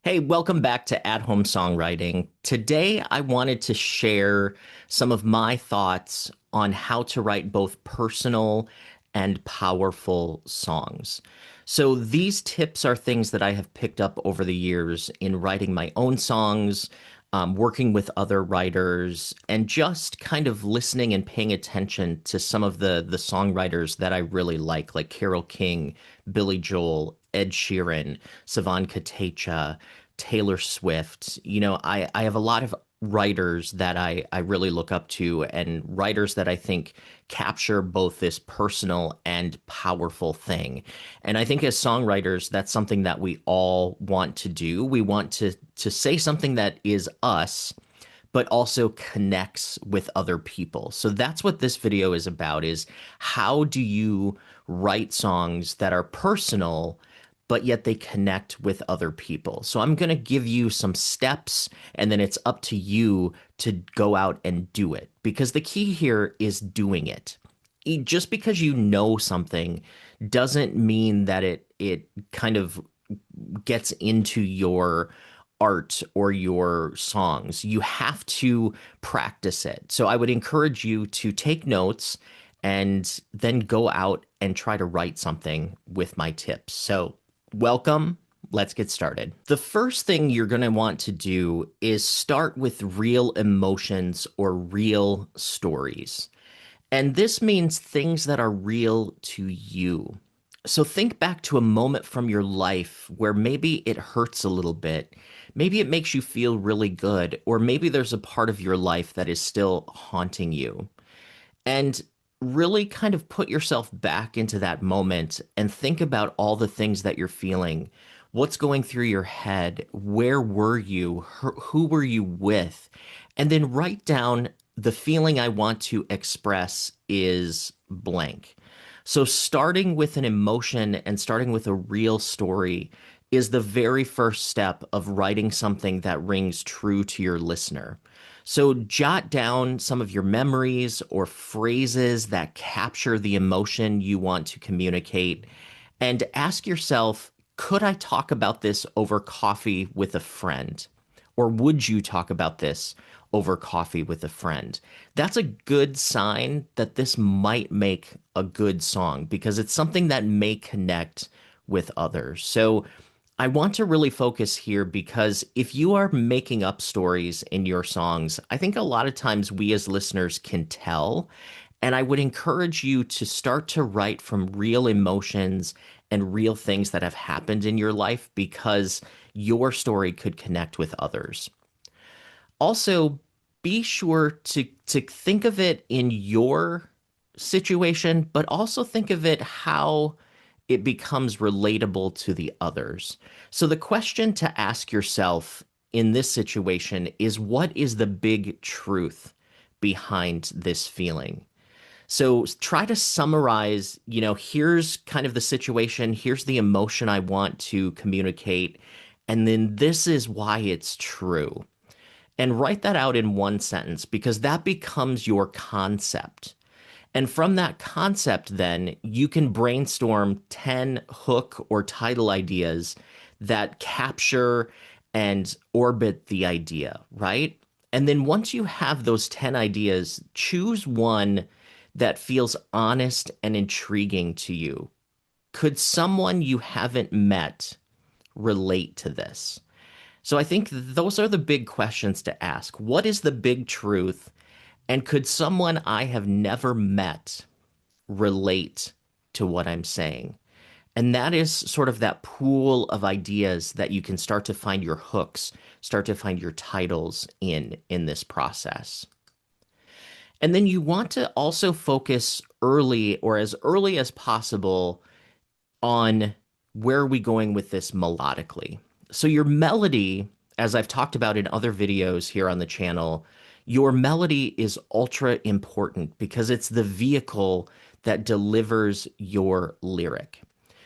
Hey, welcome back to At Home Songwriting. Today, I wanted to share some of my thoughts on how to write both personal and powerful songs. So, these tips are things that I have picked up over the years in writing my own songs, working with other writers, and just kind of listening and paying attention to some of the songwriters that I really like Carole King, Billy Joel, Ed Sheeran, Savan Katecha, Taylor Swift. I have a lot of writers that I really look up to and writers that I think capture both this personal and powerful thing. And I think as songwriters, that's something that we all want to do. We want to say something that is us, but also connects with other people. So that's what this video is about, is how do you write songs that are personal, but yet they connect with other people. So I'm going to give you some steps, and then it's up to you to go out and do it. Because the key here is doing it. Just because you know something doesn't mean that it kind of gets into your art or your songs. You have to practice it. So I would encourage you to take notes and then go out and try to write something with my tips. So welcome. Let's get started. The first thing you're going to want to do is start with real emotions or real stories. And this means things that are real to you. So think back to a moment from your life where maybe it hurts a little bit. Maybe it makes you feel really good, or maybe there's a part of your life that is still haunting you. And really kind of put yourself back into that moment and think about all the things that you're feeling. What's going through your head? Where were you? Who were you with? And then write down the feeling I want to express is blank. So starting with an emotion and starting with a real story is the very first step of writing something that rings true to your listener. So jot down some of your memories or phrases that capture the emotion you want to communicate and ask yourself, could I talk about this over coffee with a friend? Or would you talk about this over coffee with a friend? That's a good sign that this might make a good song because it's something that may connect with others. So I want to really focus here because if you are making up stories in your songs, I think a lot of times we as listeners can tell. And I would encourage you to start to write from real emotions and real things that have happened in your life because your story could connect with others. Also, be sure to think of it in your situation, but also think of it how it becomes relatable to the others. So the question to ask yourself in this situation is, what is the big truth behind this feeling? So try to summarize, here's kind of the situation, here's the emotion I want to communicate, and then this is why it's true. And write that out in one sentence because that becomes your concept. And from that concept, then you can brainstorm 10 hook or title ideas that capture and orbit the idea, right? And then once you have those 10 ideas, choose one that feels honest and intriguing to you. Could someone you haven't met relate to this? So I think those are the big questions to ask. What is the big truth? And could someone I have never met relate to what I'm saying? And that is sort of that pool of ideas that you can start to find your hooks, start to find your titles in this process. And then you want to also focus early or as early as possible on where are we going with this melodically. So your melody, as I've talked about in other videos here on the channel, your melody is ultra important because it's the vehicle that delivers your lyric.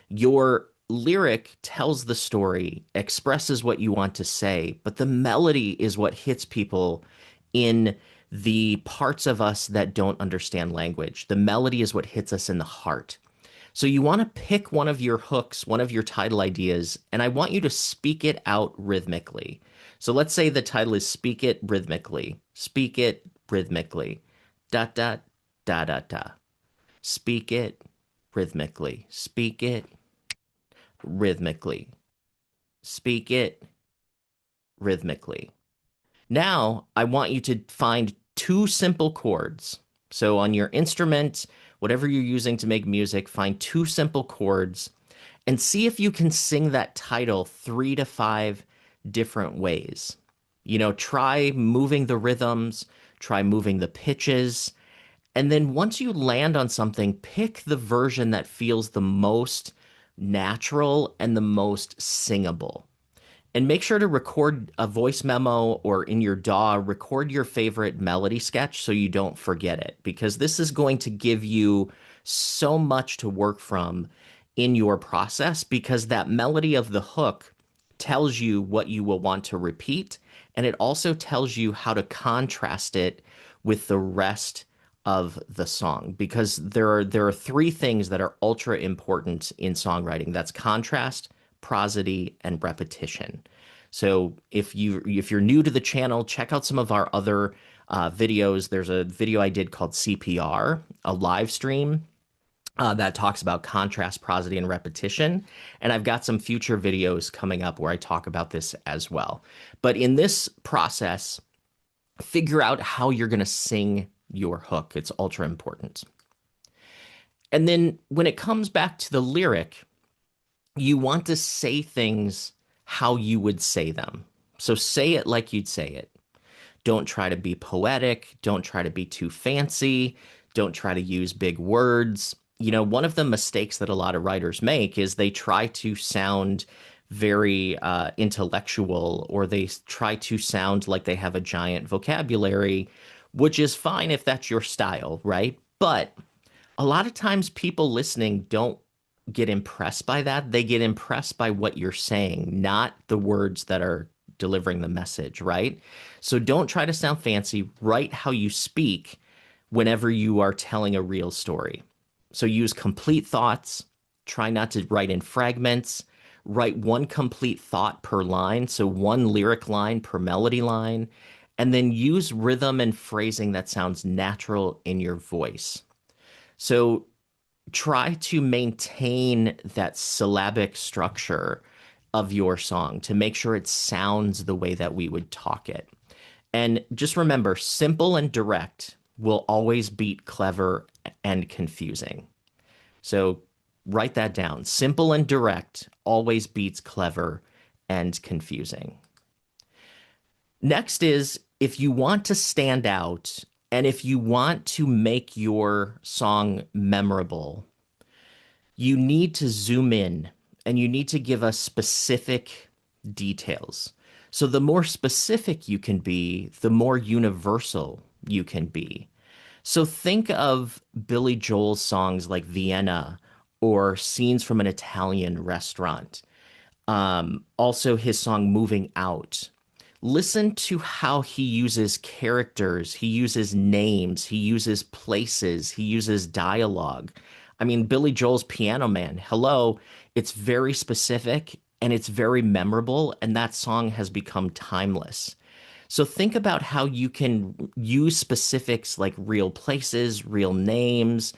Your lyric tells the story, expresses what you want to say, but the melody is what hits people in the parts of us that don't understand language. The melody is what hits us in the heart. So you want to pick one of your hooks, one of your title ideas, and I want you to speak it out rhythmically. So let's say the title is Speak It Rhythmically. Speak it rhythmically. Dot, dot, da, da, da. Speak it rhythmically. Speak it rhythmically. Speak it rhythmically. Now, I want you to find two simple chords. So on your instrument, whatever you're using to make music, find two simple chords and see if you can sing that title 3 to 5 different ways. Try moving the rhythms, try moving the pitches, and then once you land on something, pick the version that feels the most natural and the most singable. And make sure to record a voice memo or in your DAW, record your favorite melody sketch so you don't forget it, because this is going to give you so much to work from in your process, because that melody of the hook tells you what you will want to repeat, and it also tells you how to contrast it with the rest of the song, because there are three things that are ultra important in songwriting. That's contrast, prosody, and repetition. So if you're new to the channel, check out some of our other videos. There's a video I did called CPR, a live stream that talks about contrast, prosody, and repetition. And I've got some future videos coming up where I talk about this as well. But in this process, figure out how you're going to sing your hook. It's ultra important. And then when it comes back to the lyric, you want to say things how you would say them. So say it like you'd say it. Don't try to be poetic. Don't try to be too fancy. Don't try to use big words. One of the mistakes that a lot of writers make is they try to sound very intellectual, or they try to sound like they have a giant vocabulary, which is fine if that's your style, right? But a lot of times people listening don't get impressed by that. They get impressed by what you're saying, not the words that are delivering the message, right? So don't try to sound fancy. Write how you speak whenever you are telling a real story. So use complete thoughts. Try not to write in fragments. Write one complete thought per line, so one lyric line per melody line, and then use rhythm and phrasing that sounds natural in your voice. So try to maintain that syllabic structure of your song to make sure it sounds the way that we would talk it. And just remember, simple and direct will always beat clever and confusing. So write that down. Simple and direct always beats clever and confusing. Next is, if you want to stand out and if you want to make your song memorable, you need to zoom in and you need to give us specific details. So the more specific you can be, the more universal you can be. So think of Billy Joel's songs like Vienna or Scenes from an Italian Restaurant. Also his song Moving Out. Listen to how he uses characters, he uses names, he uses places, he uses dialogue. I mean, Billy Joel's Piano Man, hello, it's very specific and it's very memorable, and that song has become timeless. So think about how you can use specifics like real places, real names,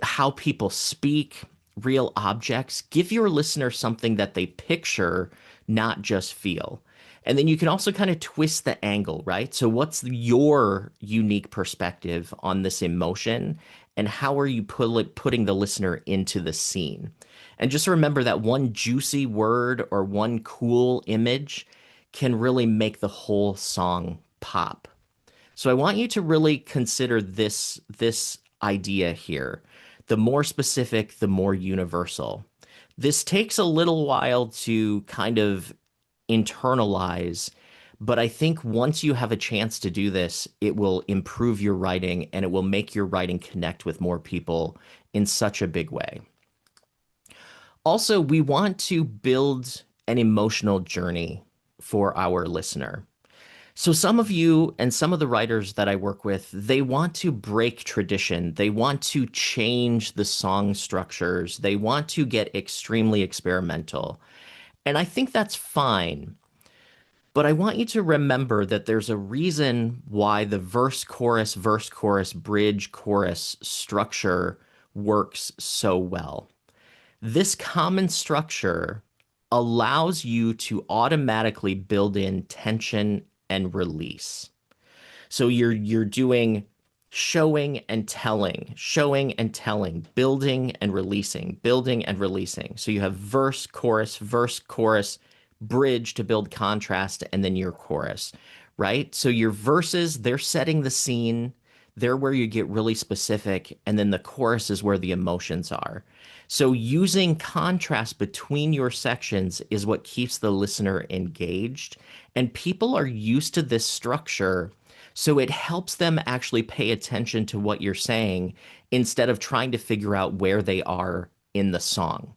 how people speak, real objects. Give your listener something that they picture, not just feel. And then you can also kind of twist the angle, right? So what's your unique perspective on this emotion, and how are you putting the listener into the scene? And just remember that one juicy word or one cool image can really make the whole song pop. So I want you to really consider this idea here. The more specific, the more universal. This takes a little while to kind of internalize, but I think once you have a chance to do this, it will improve your writing and it will make your writing connect with more people in such a big way. Also, we want to build an emotional journey for our listener. So some of you and some of the writers that I work with, they want to break tradition. They want to change the song structures. They want to get extremely experimental. And I think that's fine. But I want you to remember that there's a reason why the verse, chorus, bridge, chorus structure works so well. This common structure allows you to automatically build in tension and release. So you're doing showing and telling, building and releasing. So you have verse, chorus, bridge to build contrast, and then your chorus, right? So your verses, they're setting the scene. They're where you get really specific, and then the chorus is where the emotions are. So using contrast between your sections is what keeps the listener engaged, and people are used to this structure, so it helps them actually pay attention to what you're saying instead of trying to figure out where they are in the song,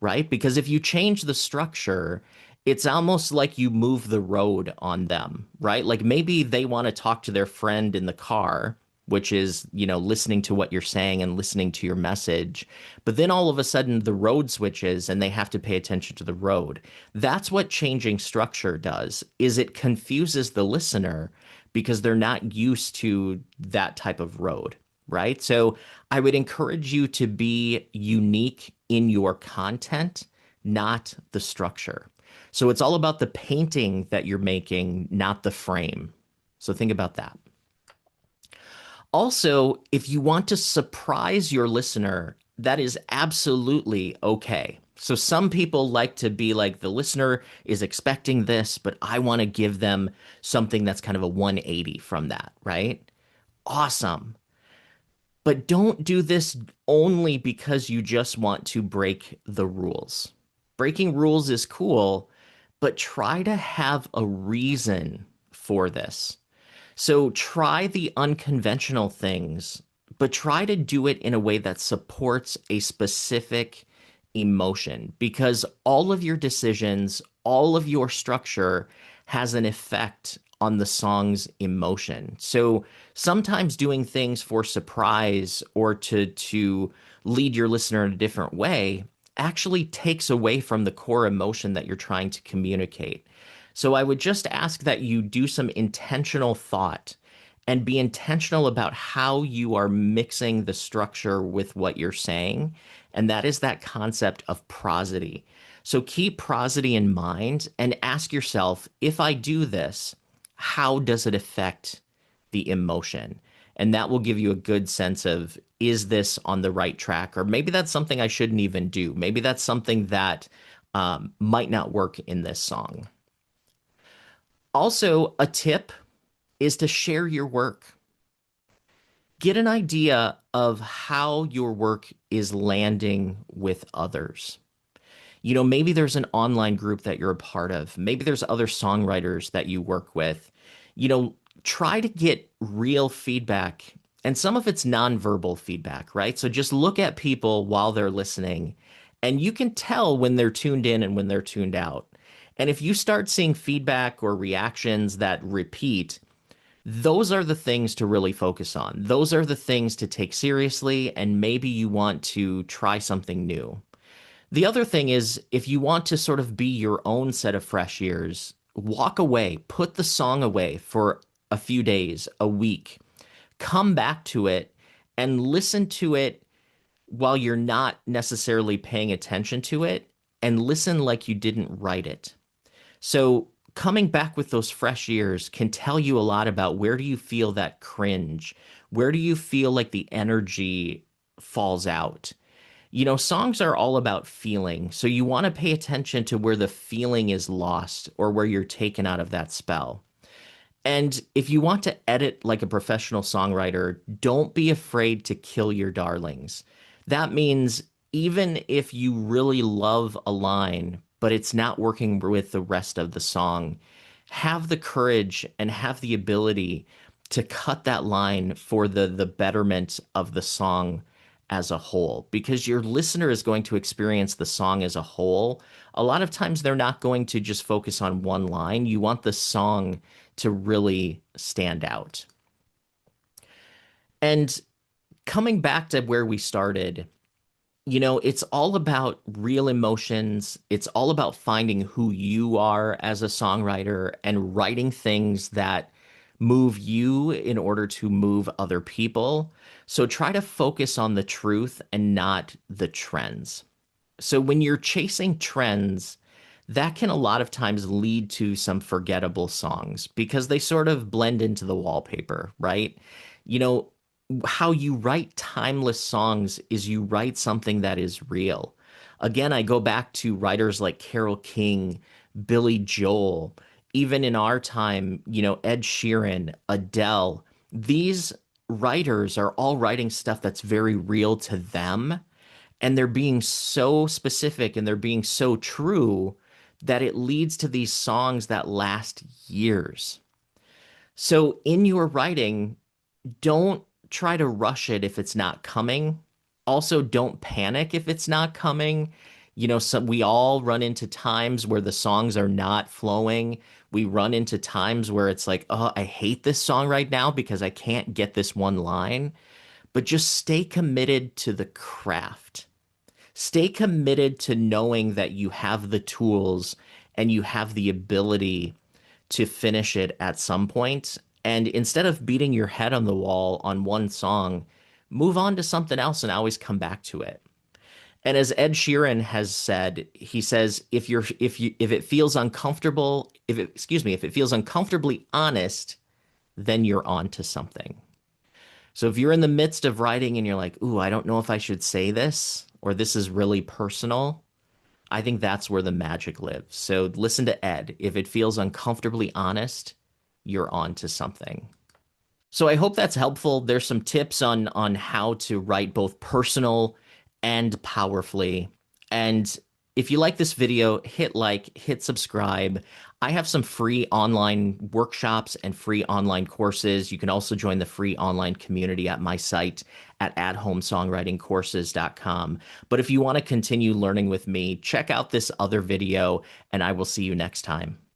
right? Because if you change the structure, it's almost like you move the road on them, right? Like maybe they want to talk to their friend in the car, which is, listening to what you're saying and listening to your message. But then all of a sudden the road switches and they have to pay attention to the road. That's what changing structure does, is it confuses the listener because they're not used to that type of road, right? So I would encourage you to be unique in your content, not the structure. So it's all about the painting that you're making, not the frame. So think about that. Also, if you want to surprise your listener, that is absolutely okay. So some people like to be like, the listener is expecting this, but I want to give them something that's kind of a 180 from that, right? Awesome. But don't do this only because you just want to break the rules. Breaking rules is cool, but try to have a reason for this. So try the unconventional things, but try to do it in a way that supports a specific emotion, because all of your decisions, all of your structure has an effect on the song's emotion. So sometimes doing things for surprise or to lead your listener in a different way actually takes away from the core emotion that you're trying to communicate. So I would just ask that you do some intentional thought and be intentional about how you are mixing the structure with what you're saying. And that is that concept of prosody. So keep prosody in mind and ask yourself, if I do this, how does it affect the emotion? And that will give you a good sense of, is this on the right track? Or maybe that's something I shouldn't even do. Maybe that's something that might not work in this song. Also, a tip is to share your work. Get an idea of how your work is landing with others. Maybe there's an online group that you're a part of. Maybe there's other songwriters that you work with. Try to get real feedback. And some of it's nonverbal feedback, right? So just look at people while they're listening, and you can tell when they're tuned in and when they're tuned out. And if you start seeing feedback or reactions that repeat, those are the things to really focus on. Those are the things to take seriously, and maybe you want to try something new. The other thing is, if you want to sort of be your own set of fresh ears, walk away, put the song away for a few days, a week, come back to it and listen to it while you're not necessarily paying attention to it, and listen like you didn't write it. So coming back with those fresh ears can tell you a lot about, where do you feel that cringe? Where do you feel like the energy falls out? Songs are all about feeling. So you want to pay attention to where the feeling is lost or where you're taken out of that spell. And if you want to edit like a professional songwriter, don't be afraid to kill your darlings. That means even if you really love a line, but it's not working with the rest of the song, have the courage and have the ability to cut that line for the betterment of the song as a whole because your listener is going to experience the song as a whole. A lot of times they're not going to just focus on one line. You want the song to really stand out. And coming back to where we started, it's all about real emotions. It's all about finding who you are as a songwriter and writing things that move you in order to move other people. So try to focus on the truth and not the trends. So when you're chasing trends, that can a lot of times lead to some forgettable songs because they sort of blend into the wallpaper, right? You know, how you write timeless songs is you write something that is real. Again, I go back to writers like Carole King, Billy Joel, even in our time, Ed Sheeran, Adele. These writers are all writing stuff that's very real to them, and they're being so specific and they're being so true that it leads to these songs that last years. So in your writing, don't try to rush it if it's not coming. Also, don't panic if it's not coming. We all run into times where the songs are not flowing. We run into times where it's like, oh, I hate this song right now because I can't get this one line. But just stay committed to the craft. Stay committed to knowing that you have the tools and you have the ability to finish it at some point. And instead of beating your head on the wall on one song, move on to something else and always come back to it. And as Ed Sheeran has said, he says, if it feels uncomfortable, if it feels uncomfortably honest, then you're on to something. So if you're in the midst of writing and you're like, ooh, I don't know if I should say this, or this is really personal, I think that's where the magic lives. So listen to Ed. If it feels uncomfortably honest, you're on to something. So I hope that's helpful. There's some tips on how to write both personal and powerfully. And if you like this video, hit like, hit subscribe. I have some free online workshops and free online courses. You can also join the free online community at my site at athomesongwritingcourses.com. But if you want to continue learning with me, check out this other video, and I will see you next time.